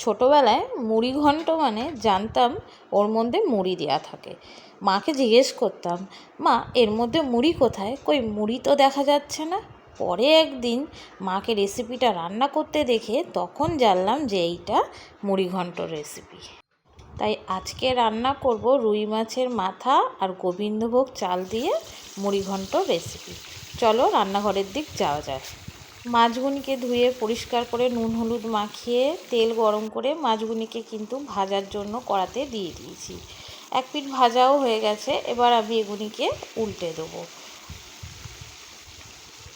ছোটোবেলায় মুড়ি ঘন্ট মানে জানতাম ওর মধ্যে মুড়ি দেওয়া থাকে। মাকে জিজ্ঞেস করতাম, মা এর মধ্যে মুড়ি কোথায়, কই মুড়ি তো দেখা যাচ্ছে না। পরে একদিন মাকে রেসিপিটা রান্না করতে দেখে তখন জানলাম যে এইটা মুড়ি ঘন্টর রেসিপি। তাই আজকে রান্না করব রুই মাছের মাথা আর গোবিন্দভোগ চাল দিয়ে মুড়ি ঘন্টর রেসিপি। চলো রান্নাঘরের দিক যাওয়া যায়। মাছগুনিকে ধুয়ে পরিষ্কার করে নুন হলুদ মাখিয়ে তেল গরম করে মাছগুনিকে কিন্তু ভাজার জন্য কড়াতে দিয়ে দিয়েছি। এক পিঠ ভাজাও হয়ে গেছে, এবার আমি এগুনিকে উল্টে দেবো।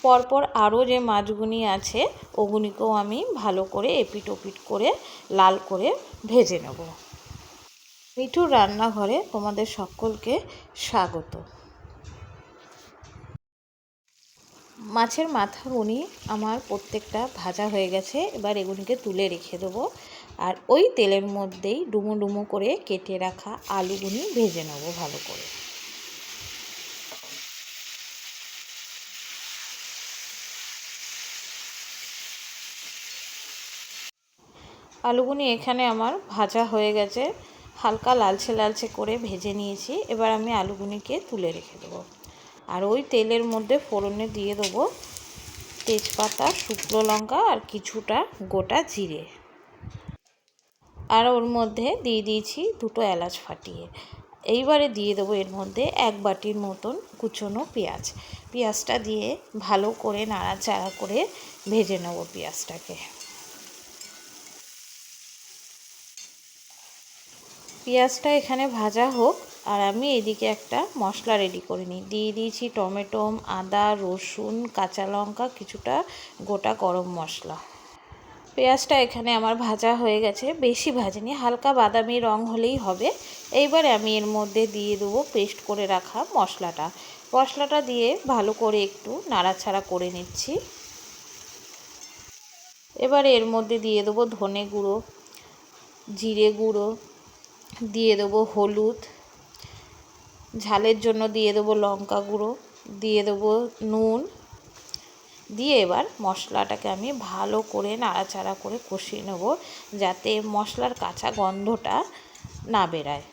পরপর আরও যে মাছগুনি আছে ওগুনিকেও আমি ভালো করে এপিট ওপিট করে লাল করে ভেজে নেব। মিঠুর রান্নাঘরে তোমাদের সকলকে স্বাগত। মাছের মাথাগুনি আমার প্রত্যেকটা ভাজা হয়ে গেছে, এবার এগুলিকে তুলে রেখে দেবো। আর ওই তেলের মধ্যেই ডুমো ডুমো করে কেটে রাখা আলুগুনি ভেজে নেব ভালো করে। আলুগুনি এখানে আমার ভাজা হয়ে গেছে, হালকা লালচে লালচে করে ভেজে নিয়েছি। এবার আমি আলুগুনিকে তুলে রেখে দেবো। আর ওই তেলের মধ্যে ফোড়নে দিয়ে দেবো তেজপাতা, শুকনো লঙ্কা আর কিছুটা গোটা জিরে। আর ওর মধ্যে দিয়ে দিয়েছি দুটো এলাচ ফাটিয়ে। এইবারে দিয়ে দেবো এর মধ্যে এক বাটির মতন কুচনো পেঁয়াজ। পেঁয়াজটা দিয়ে ভালো করে নাড়াচাড়া করে ভেজে নেবো পেঁয়াজটাকে। পেঁয়াজটা এখানে ভাজা হোক আর আমি এদিকে একটা মশলা রেডি করে নিই। দিয়ে দিয়েছি টমেটো, আদা, রসুন, কাঁচা লঙ্কা, কিছুটা গোটা গরম মশলা। পেঁয়াজটা এখানে আমার ভাজা হয়ে গেছে, বেশি ভাজিনি, হালকা বাদামি রং হলেই হবে। এইবারে আমি এর মধ্যে দিয়ে দেবো পেস্ট করে রাখা মশলাটা। মশলাটা দিয়ে ভালো করে একটু নাড়াচাড়া করে নিচ্ছি। এবারে এর মধ্যে দিয়ে দেবো ধনে গুঁড়ো, জিরে গুঁড়ো, দিয়ে দেবো হলুদ, ঝালের জন্য দিয়ে দেবো লঙ্কা গুঁড়ো, দিয়ে দেবো নুন, দিয়ে এবার মশলাটাকে আমি ভালো করে নাড়াচাড়া করে কষিয়ে নেব, যাতে মশলার কাঁচা গন্ধটা না বেরায়।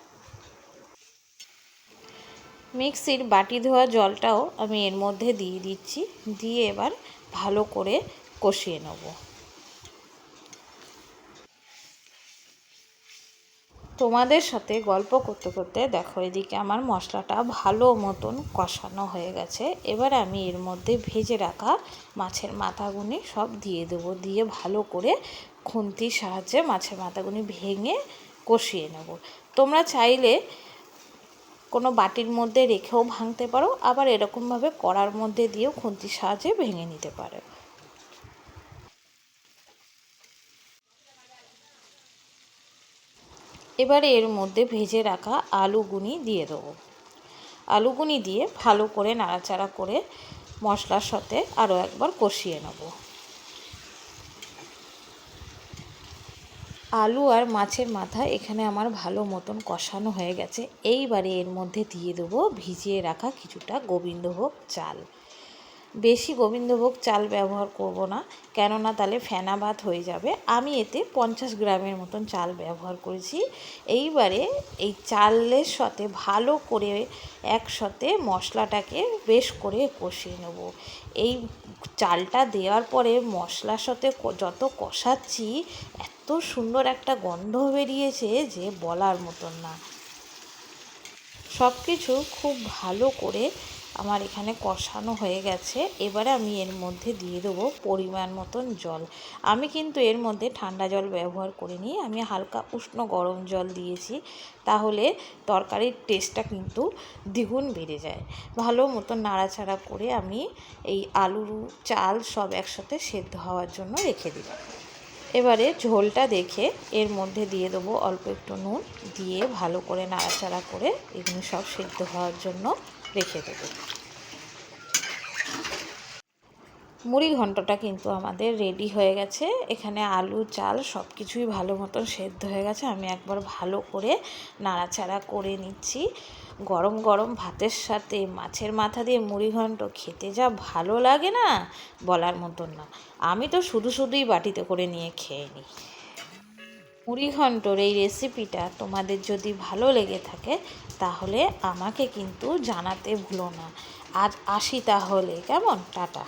মিক্সির বাটি ধোয়া জলটাও আমি এর মধ্যে দিয়ে দিচ্ছি, দিয়ে এবার ভালো করে কষিয়ে নেব। তোমাদের সাথে গল্প করতে করতে দেখো এদিকে আমার মশলাটা ভালো মতন কষানো হয়ে গেছে। এবার আমি এর মধ্যে ভেজে রাখা মাছের মাথাগুনি সব দিয়ে দেবো, দিয়ে ভালো করে খুন্তির সাহায্যে মাছের মাথাগুনি ভেঙে কষিয়ে নেব। তোমরা চাইলে কোনো বাটির মধ্যে রেখেও ভাঙতে পারো, আবার এরকমভাবে কড়ার মধ্যে দিয়েও খুন্তির সাহায্যে ভেঙে নিতে পারো। এবারে এর মধ্যে ভেজে রাখা আলুগুনি দিয়ে দেবো। আলুগুনি দিয়ে ভালো করে নাড়াচাড়া করে মশলার সাথে আরও একবার কষিয়ে নেব। আলু আর মাছের মাথা এখানে আমার ভালো মতন কষানো হয়ে গেছে। এইবারে এর মধ্যে দিয়ে দেবো ভিজিয়ে রাখা কিছুটা গোবিন্দভোগ চাল। বেশি গোবিন্দভোগ চাল ব্যবহার করব না, কেননা তাহলে ফেনা ভাত হয়ে যাবে। আমি এতে 50 গ্রামের মতন চাল ব্যবহার করেছি। এইবারে এই চালের সাথে ভালো করে একসাথে মশলাটাকে বেশ করে কষিয়ে নেব। এই চালটা দেওয়ার পরে মশলার সাথে যত কষাচ্ছি এত সুন্দর একটা গন্ধ বেরিয়েছে যে বলার মতন না। সব কিছু খুব ভালো করে আমার এখানে কষানো হয়ে গেছে। এবারে আমি এর মধ্যে দিয়ে দেবো পরিমাণ মতন জল। আমি কিন্তু এর মধ্যে ঠান্ডা জল ব্যবহার করিনি, আমি হালকা উষ্ণ গরম জল দিয়েছি, তাহলে তরকারির টেস্টটা কিন্তু দ্বিগুণ বেড়ে যায়। ভালো মতন নাড়াচাড়া করে আমি এই আলু চাল সব একসাথে সেদ্ধ হওয়ার জন্য রেখে দিলাম। এবারে ঝোলটা দেখে এর মধ্যে দিয়ে দেবো অল্প একটু নুন, দিয়ে ভালো করে নাড়াচাড়া করে এগুলো সব সেদ্ধ হওয়ার জন্য রেখে দেবো। মুড়ি ঘন্টটা কিন্তু আমাদের রেডি হয়ে গেছে। এখানে আলু চাল সব কিছুই ভালো মতন সেদ্ধ হয়ে গেছে। আমি একবার ভালো করে নাড়াচাড়া করে নিচ্ছি। গরম গরম ভাতের সাথে মাছের মাথা দিয়ে মুড়ি ঘন্ট খেতে যা ভালো লাগে না, বলার মতন না। আমি তো শুধুই বাটিতে করে নিয়ে খেয়ে নিই। মুড়িঘণ্টর এই রেসিপিটা তোমাদের যদি ভালো লেগে থাকে তাহলে আমাকে কিন্তু জানাতে ভুলো না। আজ আসি তাহলে, কেমন? টাটা।